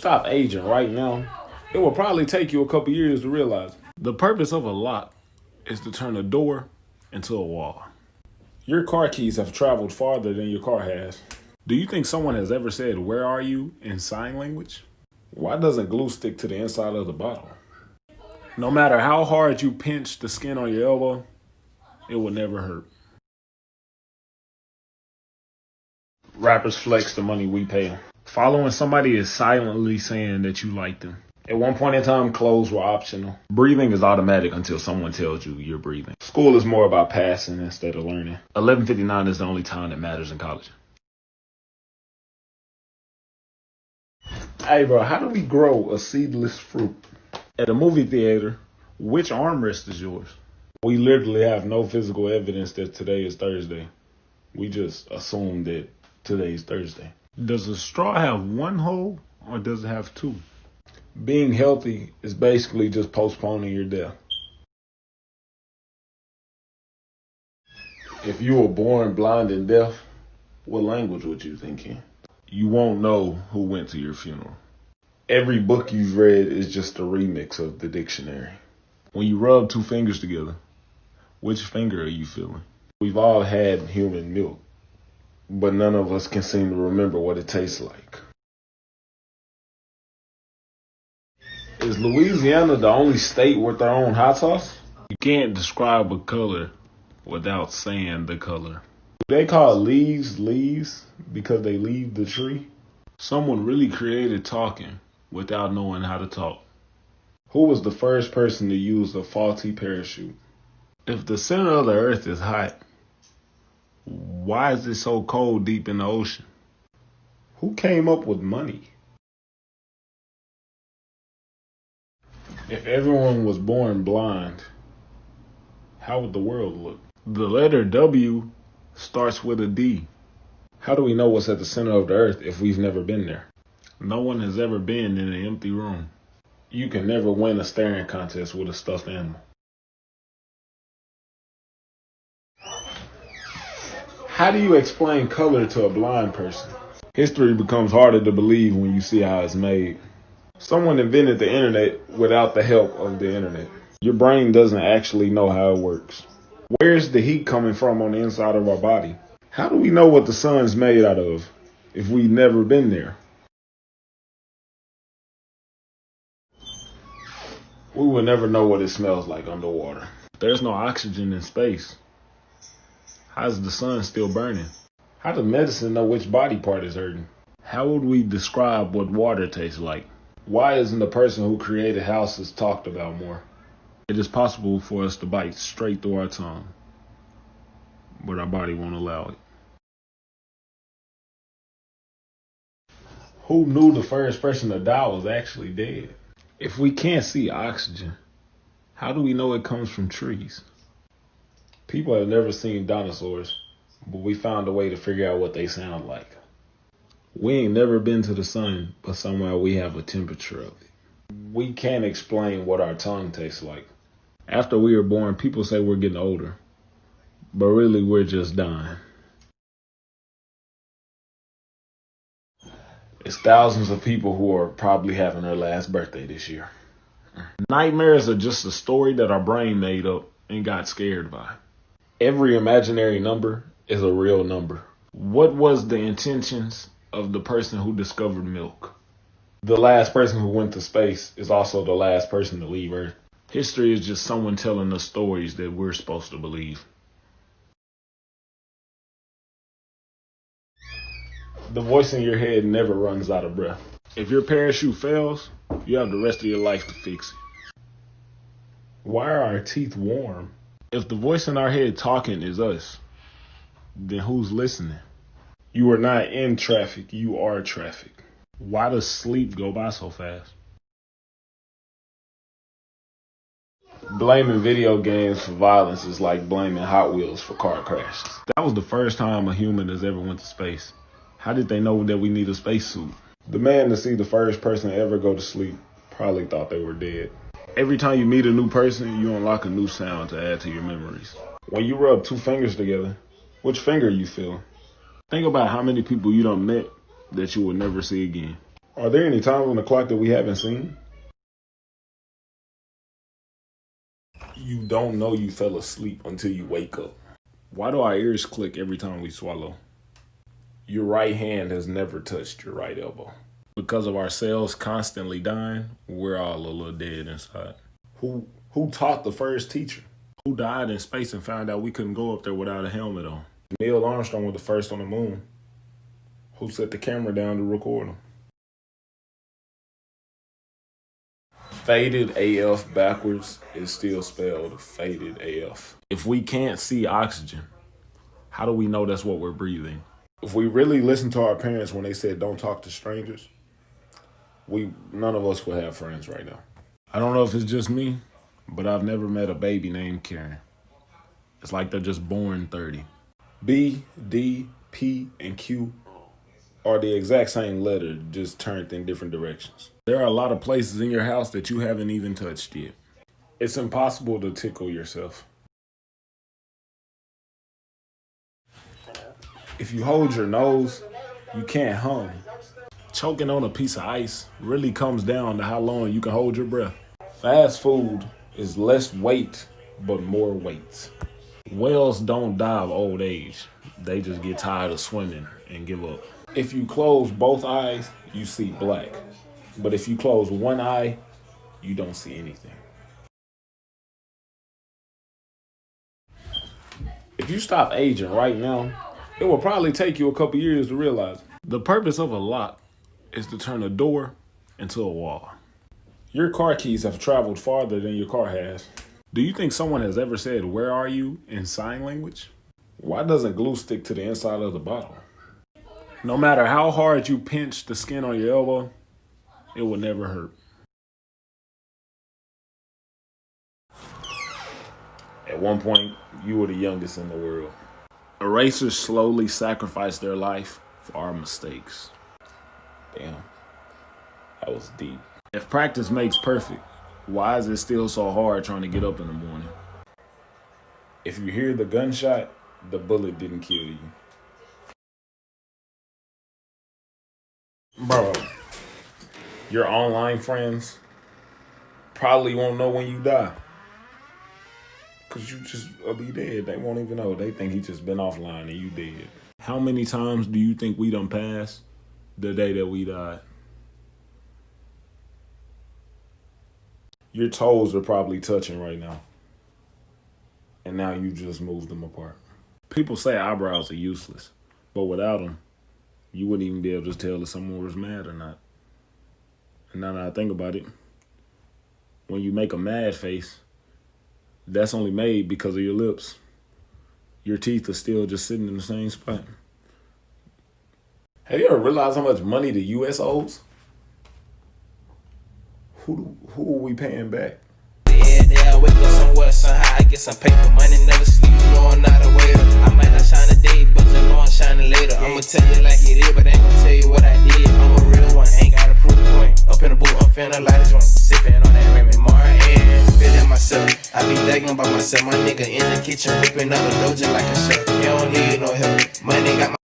stop aging right now, it will probably take you a couple years to realize. The purpose of a lock is to turn a door into a wall. Your car keys have traveled farther than your car has. Do you think someone has ever said, "Where are you?" in sign language? Why doesn't glue stick to the inside of the bottle? No matter how hard you pinch the skin on your elbow, it will never hurt. Rappers flex the money we pay them. Following somebody is silently saying that you like them. At one point in time, clothes were optional. Breathing is automatic until someone tells you you're breathing. School is more about passing instead of learning. 11:59 is the only time that matters in college. Hey bro, how do we grow a seedless fruit? At a movie theater, which armrest is yours? We literally have no physical evidence that today is Thursday. We just assume that today's Thursday. Does a straw have one hole or does it have two? Being healthy is basically just postponing your death. If you were born blind and deaf, what language would you think in? You won't know who went to your funeral. Every book you've read is just a remix of the dictionary. When you rub two fingers together, which finger are you feeling? We've all had human milk, but none of us can seem to remember what it tastes like. Is Louisiana the only state with their own hot sauce? You can't describe a color without saying the color. They call leaves leaves because they leave the tree. Someone really created talking without knowing how to talk. Who was the first person to use a faulty parachute? If the center of the earth is hot, why is it so cold deep in the ocean? Who came up with money? If everyone was born blind, how would the world look? The letter W starts with a D. How do we know what's at the center of the earth if we've never been there? No one has ever been in an empty room. You can never win a staring contest with a stuffed animal. How do you explain color to a blind person? History becomes harder to believe when you see how it's made. Someone invented the internet without the help of the internet. Your brain doesn't actually know how it works. Where's the heat coming from on the inside of our body? How do we know what the sun's made out of if we've never been there? We will never know what it smells like underwater. There's no oxygen in space. How's the sun still burning? How does medicine know which body part is hurting? How would we describe what water tastes like? Why isn't the person who created houses talked about more? It is possible for us to bite straight through our tongue, but our body won't allow it. Who knew the first person to die was actually dead? If we can't see oxygen, how do we know it comes from trees? People have never seen dinosaurs, but we found a way to figure out what they sound like. We ain't never been to the sun, but somehow we have a temperature of it. We can't explain what our tongue tastes like. After we were born, people say we're getting older, but really we're just dying. It's thousands of people who are probably having their last birthday this year. Nightmares are just a story that our brain made up and got scared by. Every imaginary number is a real number. What was the intentions of the person who discovered milk? The last person who went to space is also the last person to leave Earth. History is just someone telling us stories that we're supposed to believe. The voice in your head never runs out of breath. If your parachute fails, you have the rest of your life to fix it. Why are our teeth warm? If the voice in our head talking is us, then who's listening? You are not in traffic, you are traffic. Why does sleep go by so fast? Blaming video games for violence is like blaming Hot Wheels for car crashes. That was the first time a human has ever went to space. How did they know that we need a spacesuit? The man to see the first person ever go to sleep probably thought they were dead. Every time you meet a new person, you unlock a new sound to add to your memories. When you rub two fingers together, which finger you feel? Think about how many people you done met that you will never see again. Are there any times on the clock that we haven't seen? You don't know you fell asleep until you wake up. Why do our ears click every time we swallow? Your right hand has never touched your right elbow. Because of our cells constantly dying, we're all a little dead inside. Who taught the first teacher? Who died in space and found out we couldn't go up there without a helmet on? Neil Armstrong was the first on the moon. Who set the camera down to record him? Faded AF backwards is still spelled faded AF. If we can't see oxygen, how do we know that's what we're breathing? If we really listened to our parents when they said don't talk to strangers, none of us would have friends right now. I don't know if it's just me, but I've never met a baby named Karen. It's like they're just born 30. B, D, P, and Q are the exact same letter, just turned in different directions. There are a lot of places in your house that you haven't even touched yet. It's impossible to tickle yourself. If you hold your nose, you can't hum. Choking on a piece of ice really comes down to how long you can hold your breath. Fast food is less weight, but more weight. Whales don't die of old age. They just get tired of swimming and give up. If you close both eyes, you see black. But if you close one eye, you don't see anything. If you stop aging right now, it will probably take you a couple years to realize it. The purpose of a lock is to turn a door into a wall. Your car keys have traveled farther than your car has. Do you think someone has ever said, "Where are you?" in sign language? Why doesn't glue stick to the inside of the bottle? No matter how hard you pinch the skin on your elbow, it will never hurt. At one point, you were the youngest in the world. Erasers slowly sacrifice their life for our mistakes. Damn, that was deep. If practice makes perfect, why is it still so hard trying to get up in the morning? If you hear the gunshot, the bullet didn't kill you. Bro, your online friends probably won't know when you die. Because you just will be dead. They won't even know. They think he just been offline and you dead. How many times do you think we done passed the day that we died? Your toes are probably touching right now. And now you just moved them apart. People say eyebrows are useless. But without them, you wouldn't even be able to tell if someone was mad or not. And now that I think about it, when you make a mad face, that's only made because of your lips. Your teeth are still just sitting in the same spot. Have you ever realized how much money the U.S. owes? Who are we paying back? Yeah, I wake up somewhere, somehow I get some paper. Money never sleep, blowing out a waiter. I might not shine today, but you know I'm shining later. I'ma tell you like it is, but I ain't gonna tell you what I did. I'm a real one, ain't gotta prove the point. Up in the booth, I'm finna light a joint. Sipping on that Raymond Martin, feeling myself. I be thinking about myself, my nigga in the kitchen, whipping up a doja like a chef. You don't need no help, money got my